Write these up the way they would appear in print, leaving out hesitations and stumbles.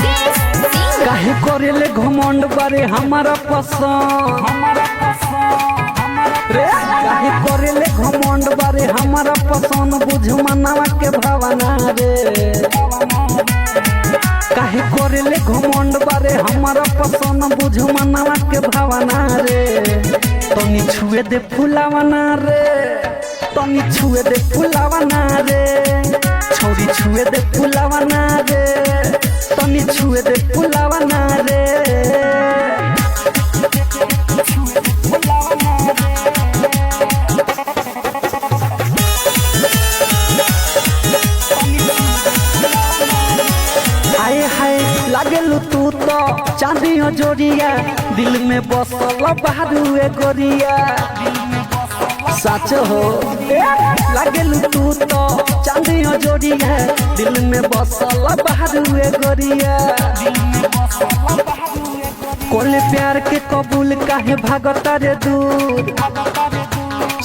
काहे करेले घमंड बारे हमारा पसंद रे काहे करेले घमंड बारे हमारा पसंद बुझ मनावा के भावना रे काहे करेले घमंड बारे हमारा पसंद बुझ मनावा के भावना रे तनी छुए दे फुलावना रे तनी छुए दे फुलावना रे छोरी छुए दे फुलावना रे तनी छुए दे फुलावना रे आए हाय लागेलू तू तो चांदियों जोड़िया दिल में बसल बहारुए गोरिया सच हो लागेलू तू तो चांदियों जोड़िया दिल में बसल बहारुए गोरिया कोले प्यार के कबूल काहे भागता रे दूर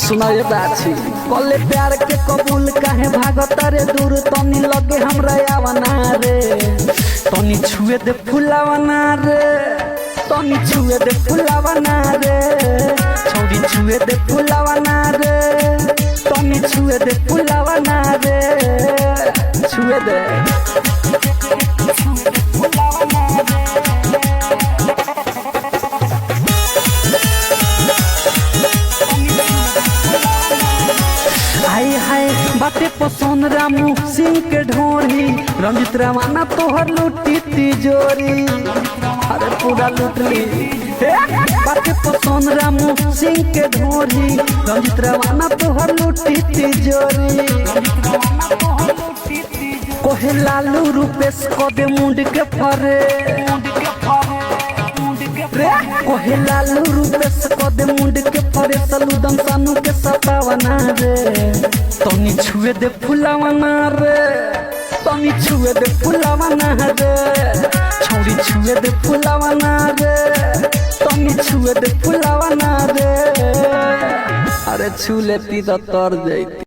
सुनाए बाछी कोले प्यार के कबूल काहे भागता रे दूर तनी लगे हमरा आवना रे तनी छुए दे फुलावना रे तनी छुए दे फुलावना रे छोरी छुए दे फुलावना रे तनी छुए दे फुलावना रे छुए दे हाय हाय बाते पसंद रामू सिंह के ढोरी रंजित रवाना तोहर लूटी तिजोरी अरे पूरा लूट ली बाते पसंद रामू सिंह के ढोरी रंजित रवाना तोहर लूटी तिजोरी कोहे लालू रूपेश कदे मुंड के फरे कोहे लालू रूपेश कदे मुंड के फरे सलूदन सानू के सतावना रे तनी छुए दे फुलावना रे तनी छुए दे फुलावना रे छोरी छुए दे फुलावना रे तनी छुए दे फुलावना रे अरे छू लेती तो तर जाती।